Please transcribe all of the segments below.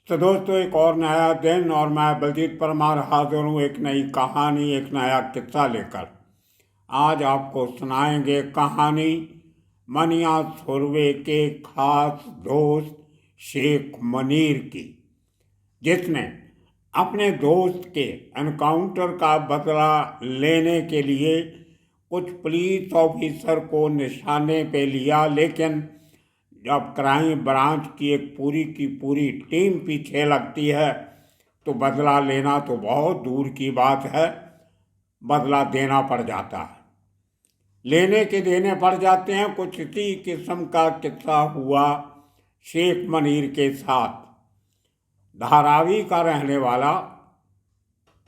तो दोस्तों, एक और नया दिन और मैं बलजीत परमार हाजिर हूँ एक नई कहानी, एक नया किस्सा लेकर। आज आपको सुनाएंगे कहानी मनिया सुरवे के खास दोस्त शेख मनीर की, जिसने अपने दोस्त के एनकाउंटर का बदला लेने के लिए कुछ पुलिस ऑफिसर को निशाने पे लिया। लेकिन जब क्राइम ब्रांच की एक पूरी की पूरी टीम पीछे लगती है तो बदला लेना तो बहुत दूर की बात है, बदला देना पड़ जाता है। लेने के देने पड़ जाते हैं। कुछ इसी किस्म का किस्सा हुआ शेख मनीर के साथ। धारावी का रहने वाला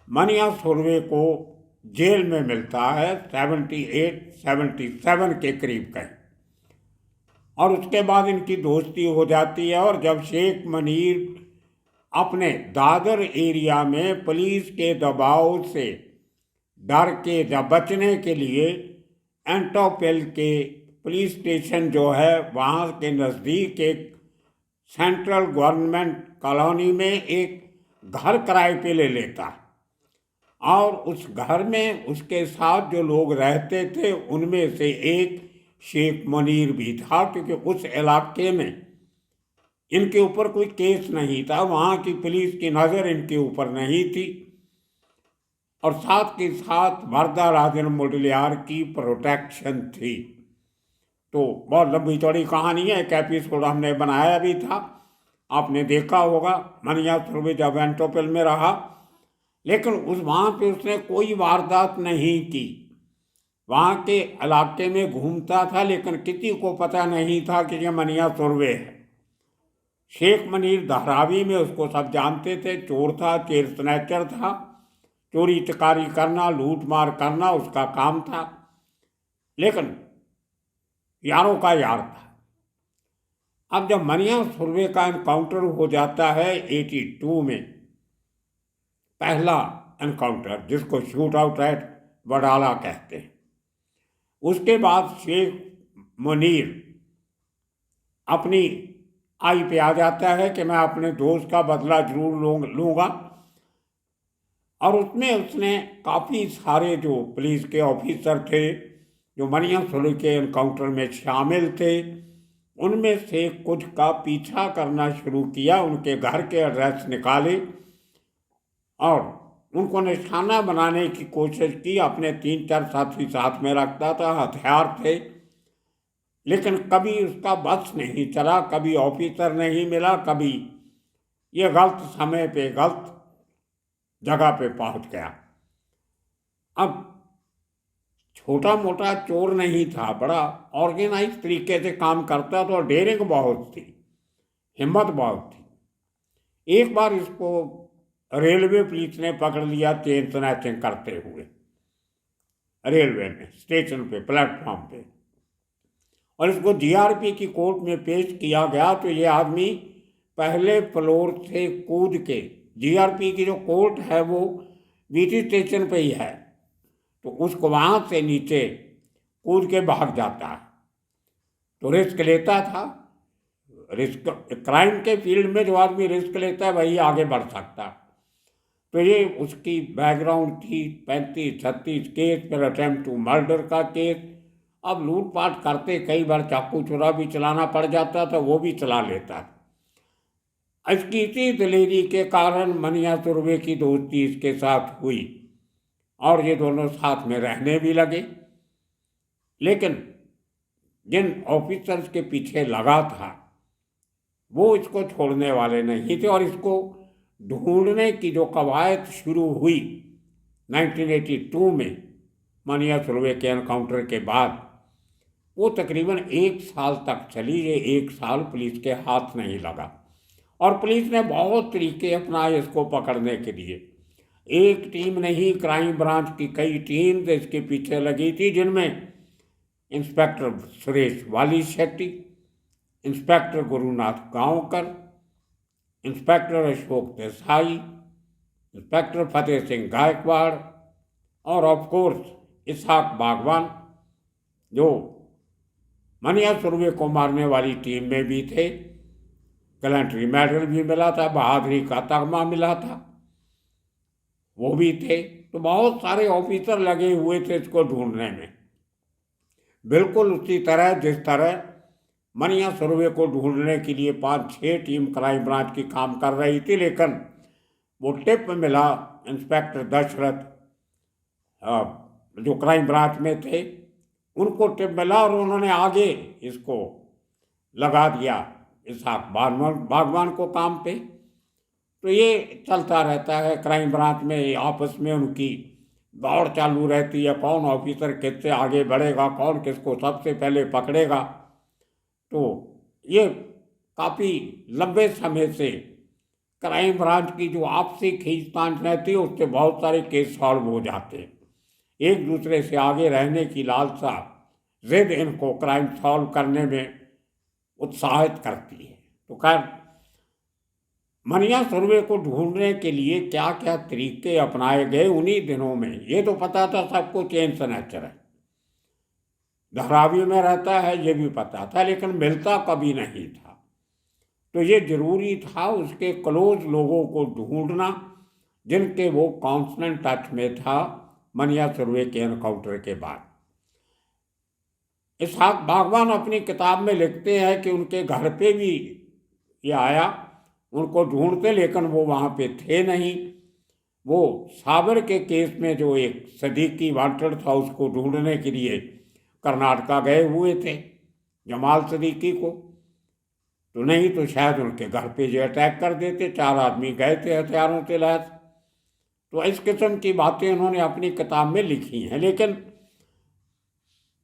मनिया सुरवे को जेल में मिलता है 77 के करीब का, और उसके बाद इनकी दोस्ती हो जाती है। और जब शेख मनीर अपने दादर एरिया में पुलिस के दबाव से डर के जब बचने के लिए एंटोपल के पुलिस स्टेशन जो है वहाँ के नज़दीक एक सेंट्रल गवर्नमेंट कॉलोनी में एक घर किराए पे ले लेता है, और उस घर में उसके साथ जो लोग रहते थे उनमें से एक शेख मनीर भी था, क्योंकि उस इलाके में इनके ऊपर कोई केस नहीं था, वहाँ की पुलिस की नज़र इनके ऊपर नहीं थी, और साथ के साथ वरदा राजन मुडलियार की प्रोटेक्शन थी। तो बहुत लंबी चौड़ी कहानी है, एक एपिसोड हमने बनाया भी था, आपने देखा होगा। मनिया सुरवे जब एंटोपल में रहा, लेकिन उस वहाँ पे उसने कोई वारदात नहीं की। वहाँ के इलाके में घूमता था, लेकिन किसी को पता नहीं था कि ये मनिया सुरवे है। शेख मनीर धारावी में उसको सब जानते थे, चोर था, चेन स्नैचर था, चोरी चकारी करना, लूट मार करना उसका काम था, लेकिन यारों का यार था। अब जब मनिया सुरवे का एनकाउंटर हो जाता है 82 में, पहला एनकाउंटर जिसको शूट आउट एट वडाला कहते हैं, उसके बाद शेख मुनीर अपनी आई पे आ जाता है कि मैं अपने दोस्त का बदला जरूर लूँगा। और उसमें उसने काफ़ी सारे जो पुलिस के ऑफिसर थे जो मनिया सुरवे के एनकाउंटर में शामिल थे, उनमें से कुछ का पीछा करना शुरू किया, उनके घर के एड्रेस निकाले और उनको निशाना बनाने की कोशिश की। अपने 3-4 साथी साथ में रखता था, हथियार थे, लेकिन कभी उसका बस नहीं चला, कभी ऑफिसर नहीं मिला, कभी ये गलत समय पे गलत जगह पे पहुंच गया। अब छोटा मोटा चोर नहीं था, बड़ा ऑर्गेनाइज तरीके से काम करता था और डेयरिंग बहुत थी, हिम्मत बहुत थी। एक बार इसको रेलवे पुलिस ने पकड़ लिया चेन स्नैचिंग करते हुए, रेलवे में स्टेशन पे प्लेटफॉर्म पे, और इसको जीआरपी की कोर्ट में पेश किया गया। तो ये आदमी पहले फ्लोर से कूद के, जीआरपी की जो कोर्ट है वो वीटी स्टेशन पे ही है, तो उसको वहाँ से नीचे कूद के भाग जाता है। तो रिस्क लेता था। रिस्क, क्राइम के फील्ड में जो आदमी रिस्क लेता है वही आगे बढ़ सकता है। तो ये उसकी बैकग्राउंड थी, 35-36 केस, फिर अटेम्प्ट टू मर्डर का केस। अब लूटपाट करते कई बार चाकू चुरा भी चलाना पड़ जाता था, वो भी चला लेता था। इसकी इसी दिलेरी के कारण मनिया सुरवे की दोस्ती इसके साथ हुई और ये दोनों साथ में रहने भी लगे। लेकिन जिन ऑफिसर्स के पीछे लगा था वो इसको छोड़ने वाले नहीं थे, और इसको ढूंढने की जो कवायद शुरू हुई 1982 में मनिया सुरवे के एनकाउंटर के बाद, वो तकरीबन 1 साल तक चली। ये 1 साल पुलिस के हाथ नहीं लगा, और पुलिस ने बहुत तरीके अपनाए इसको पकड़ने के लिए। एक टीम नहीं, क्राइम ब्रांच की कई टीम्स इसके पीछे लगी थी, जिनमें inspector Suresh Wali Shetty, inspector Gurunath Gaonkar, inspector Ashok Desai, inspector Fateh Singh Gaikwad, और ऑफ कोर्स इसहाक बागवान, जो मनिया सुरवे को मारने वाली टीम में भी थे। गैलेंट्री मेडल भी मिला था, बहादुरी का तगमा मिला था, वो भी थे। तो बहुत सारे ऑफिसर लगे हुए थे इसको ढूंढने में, बिल्कुल उसी तरह जिस तरह मनिया सुरभि को ढूंढने के लिए 5-6 टीम क्राइम ब्रांच की काम कर रही थी। लेकिन वो टिप मिला इंस्पेक्टर दशरथ, जो क्राइम ब्रांच में थे, उनको टिप मिला और उन्होंने आगे इसको लगा दिया इसहाक बागवान को काम पे। तो ये चलता रहता है क्राइम ब्रांच में, आपस में उनकी दौड़ चालू रहती है, कौन ऑफिसर किससे आगे बढ़ेगा, कौन किसको सबसे पहले पकड़ेगा। तो ये काफ़ी लंबे समय से क्राइम ब्रांच की जो आपसी खींचतान रहती है उससे बहुत सारे केस सॉल्व हो जाते हैं। एक दूसरे से आगे रहने की लालसा, जिद इनको क्राइम सॉल्व करने में उत्साहित करती है। तो खैर, मनिया सुरभि को ढूंढने के लिए क्या क्या तरीके अपनाए गए उन्हीं दिनों में, ये तो पता था सबको चेन स्नैचर है, धारावी में रहता है, ये भी पता था, लेकिन मिलता कभी नहीं था। तो ये जरूरी था उसके क्लोज लोगों को ढूंढना जिनके वो कांस्टेंट टच में था मनिया सुरभि के एनकाउंटर के बाद। इसहाक बागवान अपनी किताब में लिखते हैं कि उनके घर पे भी ये आया उनको ढूंढते, लेकिन वो वहाँ पे थे नहीं। वो साबर के केस में जो एक सदीकी वांटेड था उसको ढूंढने के लिए कर्नाटका गए हुए थे, जमाल सदीकी को। तो नहीं तो शायद उनके घर पे जो अटैक कर देते, 4 आदमी गए थे हथियारों से लैस। तो इस किस्म की बातें उन्होंने अपनी किताब में लिखी हैं। लेकिन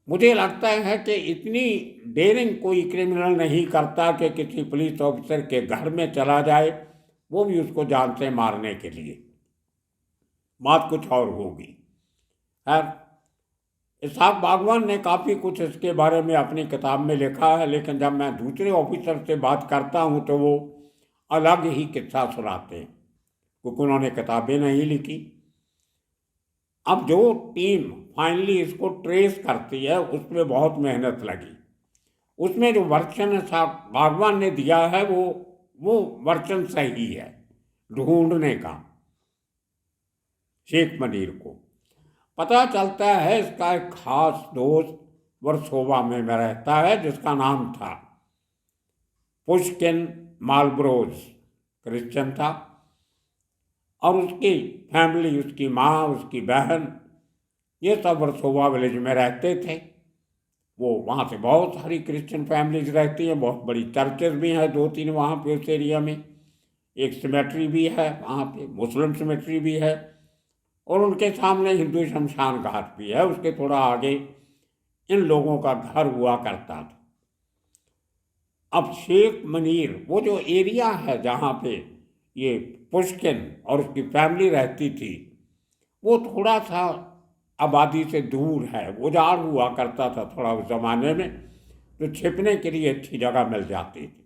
मुझे लगता है कि इतनी डेयरिंग कोई क्रिमिनल नहीं करता कि किसी पुलिस ऑफिसर के घर में चला जाए, वो भी उसको जान से मारने के लिए। बात कुछ और होगी। खैर, इसहाक बागवान ने काफ़ी कुछ इसके बारे में अपनी किताब में लिखा है, लेकिन जब मैं दूसरे ऑफिसर से बात करता हूँ तो वो अलग ही किस्सा सुनाते हैं, क्योंकि उन्होंने किताबें नहीं लिखी। अब जो टीम फाइनली इसको ट्रेस करती है उसमें बहुत मेहनत लगी। उसमें जो वर्चन बागवान ने दिया है वो वर्चन सही है ढूंढने का। शेख मनीर को पता चलता है इसका एक खास दोस्त वर्सोवा में रहता है जिसका नाम था पुश्किन मालब्रोज, क्रिश्चियन था, और उसकी फैमिली, उसकी माँ, उसकी बहन, ये सब वर्सोवा विलेज में रहते थे। वो वहाँ से बहुत सारी क्रिश्चियन फैमिलीज रहती हैं, बहुत बड़ी चर्चेज भी हैं 2-3 वहाँ पे उस एरिया में। एक सिमेट्री भी है वहाँ पे, मुस्लिम सिमेट्री भी है, और उनके सामने हिंदू शमशान घाट भी है। उसके थोड़ा आगे इन लोगों का घर हुआ करता था। अब शेख मनीर, वो जो एरिया है जहाँ पे ये पुश्किन और उसकी फैमिली रहती थी, वो थोड़ा सा आबादी से दूर है, उजाड़ हुआ करता था थोड़ा उस ज़माने में, तो छिपने के लिए अच्छी जगह मिल जाती थी।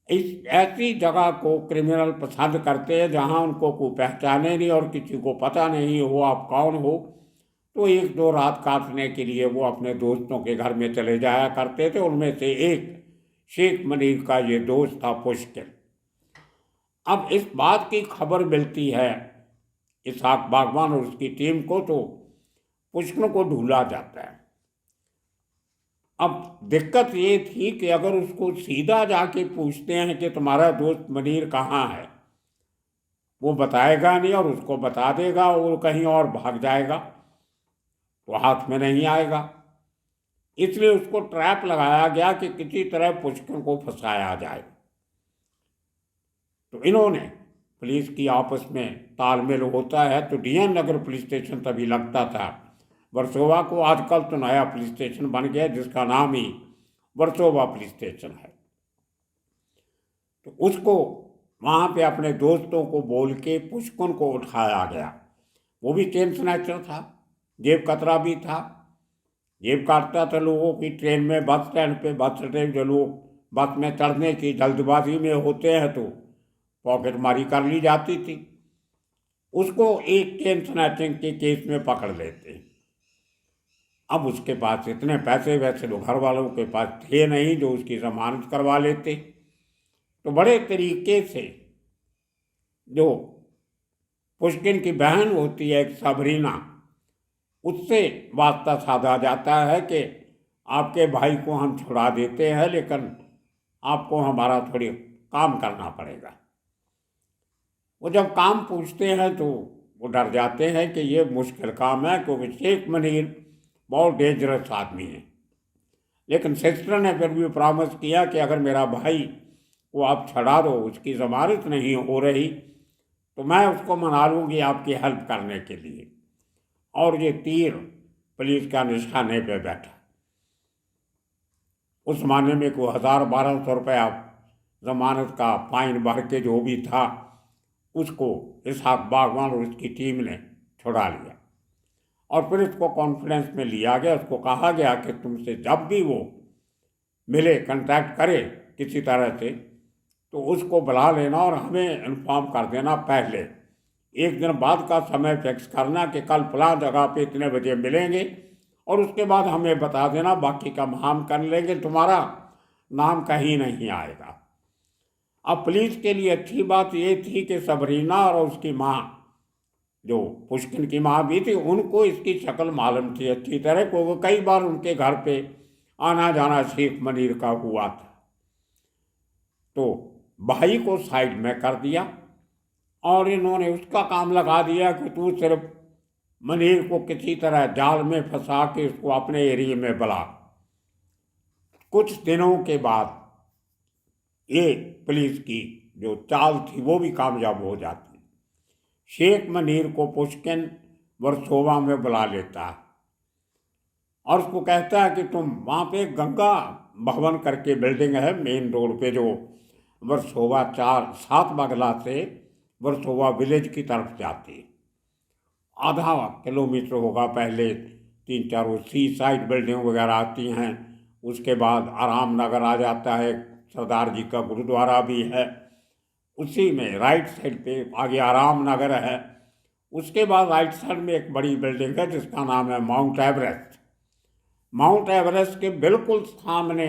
इस ऐसी जगह को क्रिमिनल पसंद करते हैं जहाँ उनको कोई पहचाने नहीं और किसी को पता नहीं हो आप कौन हो। तो 1-2 रात काटने के लिए वो अपने दोस्तों के घर में चले जाया करते थे। उनमें से एक शेख मनीर का ये दोस्त था पुश्किन। अब इस बात की खबर मिलती है इसहाक बागवान और उसकी टीम को, तो पुश्किन को ढूंढा जाता है। अब दिक्कत ये थी कि अगर उसको सीधा जाके पूछते हैं कि तुम्हारा दोस्त मनीर कहाँ है, वो बताएगा नहीं, और उसको बता देगा और कहीं और भाग जाएगा, वो हाथ में नहीं आएगा। इसलिए उसको ट्रैप लगाया गया कि किसी तरह पुश्किन को फंसाया जाए। तो इन्होंने, पुलिस की आपस में तालमेल होता है, तो डीएन नगर पुलिस स्टेशन तभी लगता था वर्सोवा को। आजकल तो नया पुलिस स्टेशन बन गया जिसका नाम ही वर्सोवा पुलिस स्टेशन है। तो उसको वहाँ पे अपने दोस्तों को बोल के पुश्किन को उठाया गया। वो भी चेन स्नैचर था, जेब कतरा भी था, जेब काटता था लोगों की। ट्रेन में, बस स्टैंड पे, बस स्टैंड जो लोग बस में चढ़ने की जल्दबाजी में होते हैं तो पॉकेट मारी कर ली जाती थी। उसको एक चेन स्नैचिंग के केस में पकड़ लेते। अब उसके पास इतने पैसे वैसे तो घर वालों के पास थे नहीं जो उसकी जमानत करवा लेते। तो बड़े तरीके से जो पुष्किन की बहन होती है एक सबरीना, उससे वास्ता साधा जाता है कि आपके भाई को हम छुड़ा देते हैं, लेकिन आपको हमारा थोड़ी काम करना पड़ेगा। वो जब काम पूछते हैं तो वो डर जाते हैं कि ये मुश्किल काम है, क्योंकि शेख मनीर बहुत डेंजरस आदमी है। लेकिन सिस्टर ने फिर भी प्रॉमिस किया कि अगर मेरा भाई को आप छड़ा दो, उसकी ज़मानत नहीं हो रही, तो मैं उसको मना लूँगी आपकी हेल्प करने के लिए। और ये तीर पुलिस का निशाने पे बैठा। उस मामले में को 1000-1200 रुपया ज़मानत का फाइन भर के जो भी था, उसको इसहाक बागवान और उसकी टीम ने छुड़ा लिया। और फिर इसको कॉन्फ्रेंस में लिया गया। उसको कहा गया कि तुमसे जब भी वो मिले, कांटेक्ट करे किसी तरह से, तो उसको बुला लेना और हमें इन्फॉर्म कर देना पहले। एक दिन बाद का समय फिक्स करना कि कल फलां जगह पे इतने बजे मिलेंगे, और उसके बाद हमें बता देना, बाकी का हम कर लेंगे, तुम्हारा नाम कहीं नहीं आएगा। अब पुलिस के लिए अच्छी बात ये थी कि सबरीना और उसकी माँ, जो पुष्किन की माँ भी थी, उनको इसकी शक्ल मालूम थी अच्छी तरह को। वो कई बार उनके घर पे आना जाना शेख मनीर का हुआ था। तो भाई को साइड में कर दिया और इन्होंने उसका काम लगा दिया कि तू सिर्फ मनीर को किसी तरह जाल में फंसा के उसको अपने एरिया में बुला। कुछ दिनों के बाद ये पुलिस की जो चाल थी वो भी कामयाब हो जाती। शेख मनीर को पुष्किन वर्सोवा में बुला लेता है और उसको कहता है कि तुम वहाँ पे गंगा भवन करके बिल्डिंग है मेन रोड पे, जो वर्सोवा 4-7 बगला से वर्सोवा विलेज की तरफ जाती है। आधा किलोमीटर होगा। पहले 3-4 सी साइड बिल्डिंग वगैरह आती हैं, उसके बाद आराम नगर आ जाता है, सरदार जी का गुरुद्वारा भी है उसी में राइट साइड पे, आगे आराम नगर है। उसके बाद राइट साइड में एक बड़ी बिल्डिंग है जिसका नाम है माउंट एवरेस्ट। माउंट एवरेस्ट के बिल्कुल सामने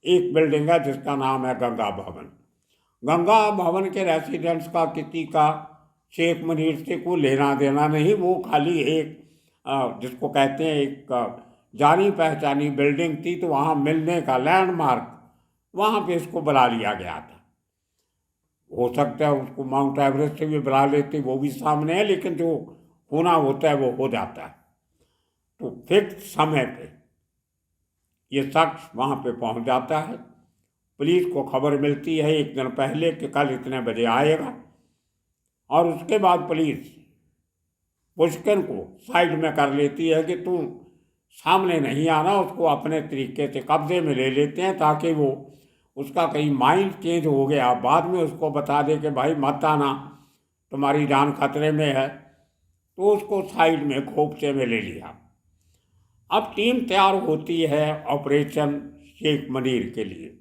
एक बिल्डिंग है जिसका नाम है गंगा भवन। गंगा भवन के रेसिडेंट्स का किसी का शेख मनीर से कोई लेना देना नहीं। वो खाली एक जिसको कहते हैं एक जानी पहचानी बिल्डिंग थी, तो वहाँ मिलने का लैंडमार्क, वहाँ पे इसको बुला लिया गया था। हो सकता है उसको माउंट एवरेस्ट से भी बुला लेते, वो भी सामने है, लेकिन जो होना होता है वो हो जाता है। तो फिक्स समय पे ये शख्स वहाँ पे पहुँच जाता है। पुलिस को खबर मिलती है एक दिन पहले कि कल इतने बजे आएगा, और उसके बाद पुलिस पुष्किन को साइड में कर लेती है कि तू सामने नहीं आना, उसको अपने तरीके से कब्जे में ले लेते हैं ताकि वो उसका कहीं माइंड चेंज हो गया, बाद में उसको बता दे कि भाई मत आना, तुम्हारी जान खतरे में है। तो उसको साइड में खोपचे में ले लिया। अब टीम तैयार होती है ऑपरेशन शेख मनीर के लिए।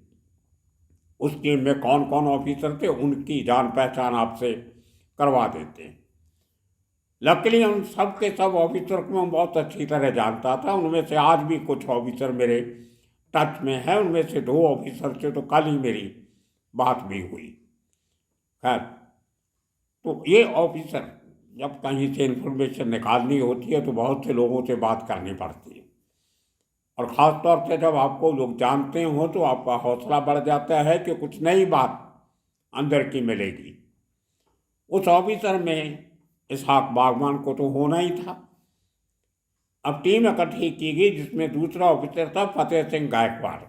उस टीम में कौन कौन ऑफिसर थे उनकी जान पहचान आपसे करवा देते हैं। लकीली उन सब के सब ऑफिसर को मैं बहुत अच्छी तरह जानता था। उनमें से आज भी कुछ ऑफिसर मेरे टच में है। उनमें से 2 ऑफिसर से तो कल ही मेरी बात भी हुई। खैर, तो ये ऑफिसर जब कहीं से इन्फॉर्मेशन निकालनी होती है तो बहुत से लोगों से बात करनी पड़ती है, और ख़ास तौर से जब आपको लोग जानते हो तो आपका हौसला बढ़ जाता है कि कुछ नई बात अंदर की मिलेगी। उस ऑफिसर में इसहाक बागवान को तो होना ही था। अब टीम इकट्ठी की गई जिसमें दूसरा ऑफिसर था फतेह सिंह गायकवाड़।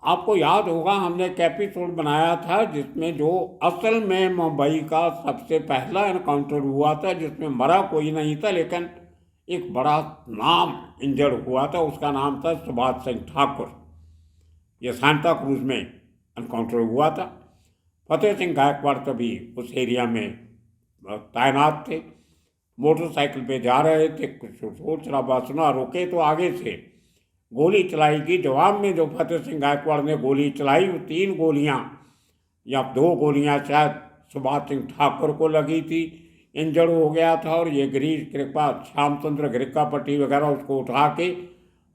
आपको याद होगा हमने एक एपिसोड बनाया था जिसमें जो असल में मुंबई का सबसे पहला एनकाउंटर हुआ था, जिसमें मरा कोई नहीं था लेकिन एक बड़ा नाम इंजर्ड हुआ था। उसका नाम था सुभाष सिंह ठाकुर। ये सांता क्रूज में एनकाउंटर हुआ था। फतेह सिंह गायकवाड़ तभी उस एरिया में तैनात थे। मोटरसाइकिल पे जा रहे थे, कुछ सोच रहा सुना, रुके तो आगे से गोली चलाई गई। जवाब में जो फतेह सिंह गायकवाड़ ने गोली चलाई, वो 3 गोलियां या 2 गोलियां शायद सुभाष सिंह ठाकुर को लगी थी, इंजर्ड हो गया था। और ये गिरीश कृपा, श्यामचंद्र गिरकापट्टी वगैरह उसको उठा के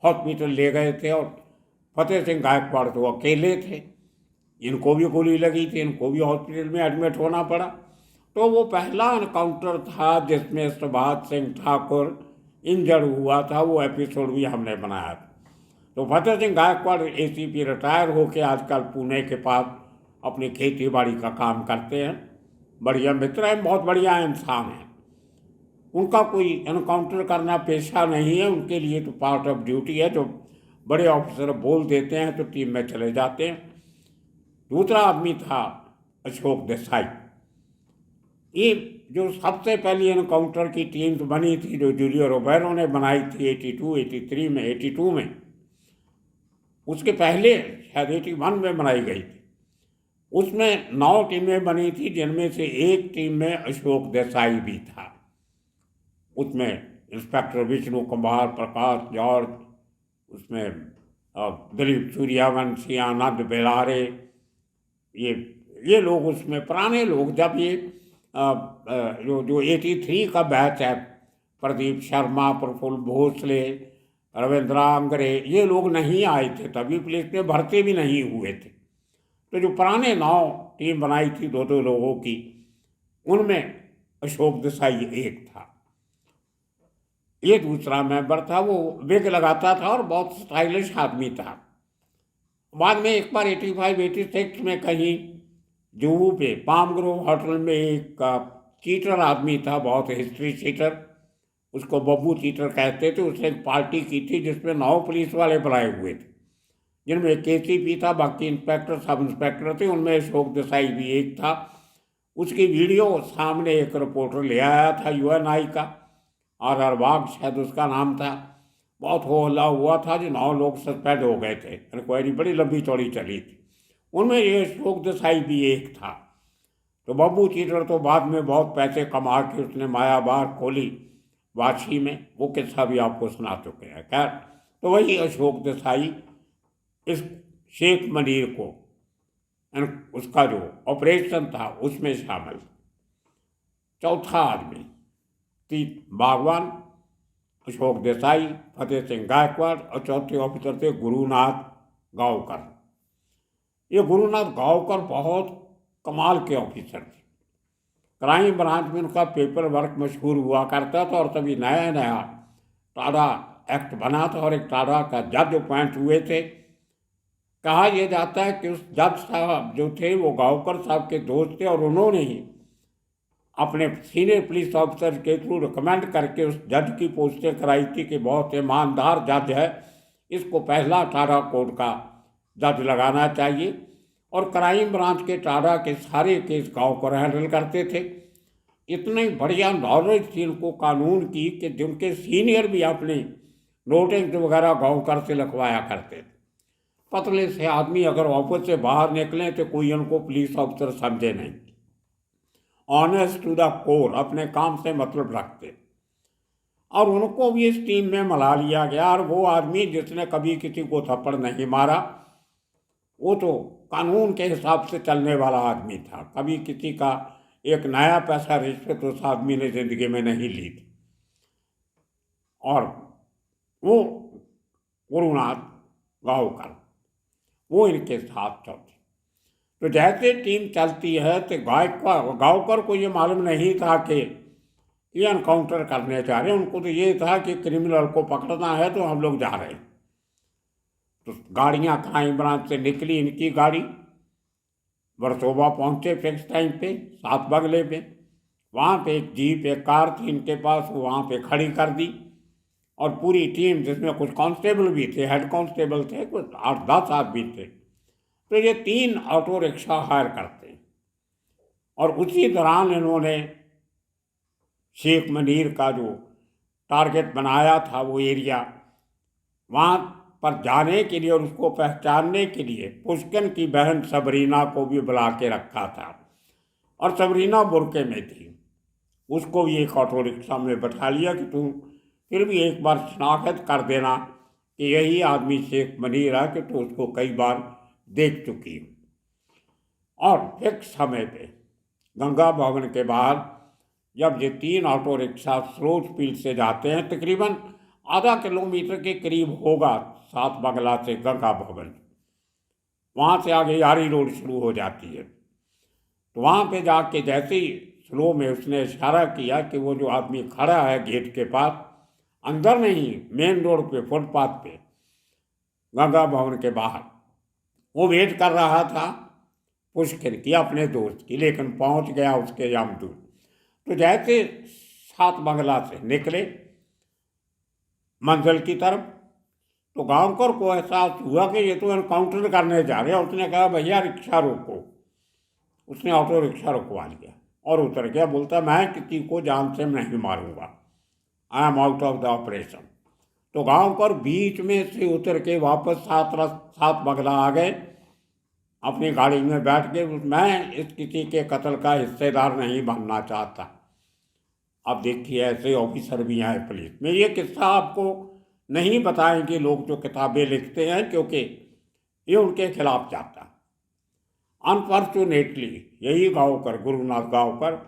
हॉस्पिटल ले गए थे, और फतेह सिंह गायकवाड़ तो अकेले थे। इनको भी गोली लगी थी, इनको भी हॉस्पिटल में एडमिट होना पड़ा। तो वो पहला एनकाउंटर था जिसमें सुभाष सिंह ठाकुर इंजर्ड हुआ था, वो एपिसोड भी हमने बनाया था। तो फतेह सिंह गायकवाड़ एसीपी रिटायर होके आजकल पुणे के पास अपनी खेती बाड़ी का काम करते हैं। बढ़िया मित्र हैं, बहुत बढ़िया इंसान हैं। उनका कोई एनकाउंटर करना पेशा नहीं है, उनके लिए तो पार्ट ऑफ ड्यूटी है। जो बड़े ऑफिसर बोल देते हैं तो टीम में चले जाते हैं। दूसरा आदमी था अशोक देसाई। ये जो सबसे पहली एनकाउंटर की टीम बनी थी, जो जूलियो रोबेरो ने बनाई थी 83 में 82 में, उसके पहले शायद 81 में बनाई गई थी। उसमें 9 टीमें बनी थी, जिनमें से एक टीम में अशोक देसाई भी था। उसमें इंस्पेक्टर विष्णु कुमार, प्रकाश जॉर्ज, उसमें दिलीप सूर्यवंशी, आनंद बेलारे, ये लोग उसमें पुराने लोग। जब ये जो 83 का बैच है, प्रदीप शर्मा, प्रफुल्ल भोसले, रविंद्र आंगरे, ये लोग नहीं आए थे, तभी पुलिस में भर्ती भी नहीं हुए थे। तो जो पुराने 9 टीम बनाई थी 2-2 लोगों की, उनमें अशोक देसाई एक था। ये दूसरा मेंबर था, वो विग लगाता था और बहुत स्टाइलिश आदमी था। बाद में एक बार 85-86 में कहीं जुहू पे पाम ग्रोव होटल में एक चीटर आदमी था, बहुत हिस्ट्री चीटर, उसको बब्बू चीटर कहते थे। उसने एक पार्टी की थी जिसमें 9 पुलिस वाले बुलाए हुए थे, जिनमें एक एसीपी था, बाकी इंस्पेक्टर सब इंस्पेक्टर थे। उनमें अशोक देसाई भी एक था। उसकी वीडियो सामने एक रिपोर्टर ले आया था यूएनआई का, आर बाग शायद उसका नाम था। बहुत हो हल्ला हुआ था, जो 9 लोग सस्पेंड हो गए थे। इंक्वायरी बड़ी लंबी चौड़ी चली थी, उनमें ये अशोक देसाई भी एक था। तो बब्बू चीटर तो बाद में बहुत पैसे कमा के उसने मायाबार खोली वाशी में, वो किस्सा भी आपको सुना चुके हैं। खैर, तो वही अशोक देसाई इस शेख मनीर को, उसका जो ऑपरेशन था उसमें शामिल। चौथा आदमी बागवान, अशोक देसाई, फतेह सिंह गायकवाड़, और चौथे ऑफिसर थे गुरुनाथ गांवकर। ये गुरुनाथ गांवकर बहुत कमाल के ऑफिसर थे। क्राइम ब्रांच में उनका पेपर वर्क मशहूर हुआ करता था, और तभी नया नया टाडा एक्ट बना था और एक टाडा का जज अपॉइंट हुए थे। कहा यह जाता है कि उस जज साहब जो थे वो गांवकर साहब के दोस्त थे, और उन्होंने ही अपने सीनियर पुलिस ऑफिसर के थ्रू रिकमेंड करके उस जज की पोस्टें कराई थी कि बहुत ईमानदार जज है, इसको पहला टाडा कोर्ट का जज लगाना चाहिए। और क्राइम ब्रांच के टाडा के सारे केस गांवकर हैंडल करते थे। इतनी बढ़िया नॉलेज थी उनको कानून की कि जिनके सीनियर भी अपने नोटिस वगैरह गांवकर से लिखवाया करते थे। पतले से आदमी अगर ऑफिस से बाहर निकले तो कोई उनको पुलिस ऑफिसर समझे नहीं। ऑनेस्ट टू द कोर, अपने काम से मतलब रखते। और उनको भी इस टीम में मिला लिया गया। और वो आदमी जिसने कभी किसी को थप्पड़ नहीं मारा, वो तो कानून के हिसाब से चलने वाला आदमी था। कभी किसी का एक नया पैसा रिश्वत उस आदमी ने जिंदगी में नहीं ली थी। और वो गुरुनाथ गांवकर, वो इनके साथ चलते। तो जैसे टीम चलती है तो गांवकर को ये मालूम नहीं था कि ये एनकाउंटर करने जा रहे हैं। उनको तो ये था कि क्रिमिनल को पकड़ना है, तो हम लोग जा रहे हैं। तो गाड़ियाँ क्राइम ब्रांच से निकली, इनकी गाड़ी वर्सोवा पहुँचे फिक्स टाइम पे 7 बगले पे। वहाँ पे एक जीप, एक कार थी इनके पास, वो वहाँ पे खड़ी कर दी। और पूरी टीम, जिसमें कुछ कांस्टेबल भी थे, हेड कांस्टेबल थे, कुछ 8-10 आदमी थे। तो ये 3 ऑटो रिक्शा हायर करते हैं। और उसी दौरान इन्होंने शेख मनीर का जो टारगेट बनाया था, वो एरिया, वहाँ पर जाने के लिए और उसको पहचानने के लिए पुष्किन की बहन सबरीना को भी बुला के रखा था। और सबरीना बुरके में थी, उसको भी एक ऑटो रिक्शा में बैठा लिया कि तू फिर भी एक बार शनाख्त कर देना कि यही आदमी शेख मनीर है, कि तो उसको कई बार देख चुकी। और फिक्स समय पे गंगा भवन के बाद जब ये 3 ऑटो रिक्शा स्रोत फील्ड से जाते हैं, तकरीबन आधा किलोमीटर के करीब होगा 7 बंगला से गंगा भवन, वहाँ से आगे यारी रोड शुरू हो जाती है। तो वहाँ पे जाके जैसे ही स्लो में उसने इशारा किया कि वो जो आदमी खड़ा है गेट के पास, अंदर नहीं, मेन रोड पे, फुटपाथ पे, गंगा भवन के बाहर, वो वेट कर रहा था पुष्कर की, अपने दोस्त की, लेकिन पहुंच गया उसके यमदूत। तो जैसे सात बंगला से निकले मंजिल की तरफ, तो गांवकर को एहसास हुआ कि ये तो एनकाउंटर करने जा रहे हैं। उसने कहा भैया रिक्शा रोको। उसने ऑटो रिक्शा रुकवा लिया और उतर गया। बोलता मैं किसी को जान से नहीं मारूंगा, I am out of the operation. तो गांवकर बीच में से उतर के वापस सात बंगला आ गए, अपनी गाड़ी में बैठ के। मैं इस किसी के कत्ल का हिस्सेदार नहीं बनना चाहता। अब देखिए ऐसे ऑफिसर भी हैं पुलिस में। ये किस्सा आपको नहीं बताएंगे लोग जो किताबें लिखते हैं, क्योंकि ये उनके खिलाफ जाता। अनफॉर्चुनेटली यही गांवकर, गुरुनाथ गांवकर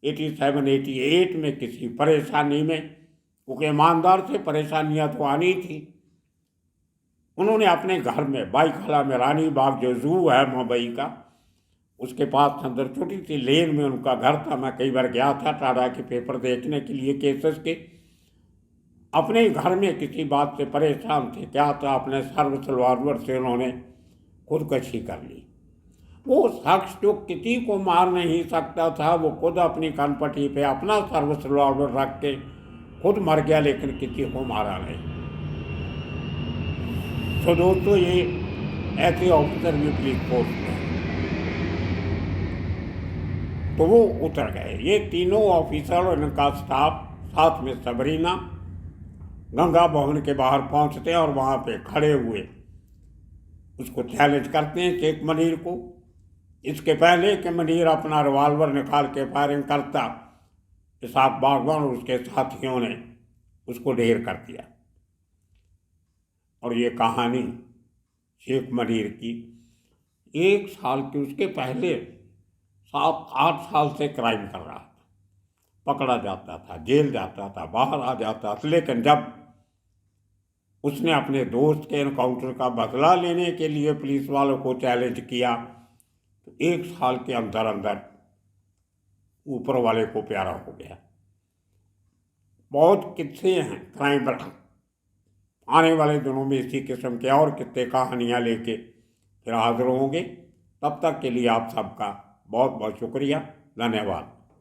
87-88 में किसी परेशानी में, क्योंकि ईमानदार से परेशानियां तो आनी थी, उन्होंने अपने घर में बाईखाला में, रानी बाग जो जू है मुंबई का, उसके पास अंदर छोटी सी लेन में उनका घर था। मैं कई बार गया था टाटा के पेपर देखने के लिए, केसेस के। अपने घर में किसी बात से परेशान थे, क्या था, अपने सर्विस रिवॉल्वर से उन्होंने खुदकशी कर ली। वो शख्स जो किसी को मार नहीं सकता था, वो खुद अपनी कनपटी पे अपना सर्विस रिवॉल्वर रख के खुद मर गया, लेकिन किसी को मारा नहीं। तो दोस्तों ये ऐसे ऑफिसर भी पुलिस फोर्स में, तो वो उतर गए। ये तीनों ऑफिसर और इनका स्टाफ, साथ में सबरीना, गंगा भवन के बाहर पहुंचते हैं और वहाँ पे खड़े हुए उसको चैलेंज करते हैं, शेख मनीर को। इसके पहले कि मनीर अपना रिवॉल्वर निकाल के फायरिंग करता, इसाक बागवान और उसके साथियों ने उसको ढेर कर दिया। और ये कहानी शेख मनीर की 1 साल की, उसके पहले 7-8 साल से क्राइम कर रहा था, पकड़ा जाता था, जेल जाता था, बाहर आ जाता था। लेकिन जब उसने अपने दोस्त के एनकाउंटर का बदला लेने के लिए पुलिस वालों को चैलेंज किया, तो 1 साल के अंदर अंदर ऊपर वाले को प्यारा हो गया। बहुत किस्से हैं क्राइम पर। आने वाले दिनों में इसी किस्म के और किस्से कहानियाँ लेके फिर हाजिर होंगे। तब तक के लिए आप सबका बहुत बहुत शुक्रिया, धन्यवाद।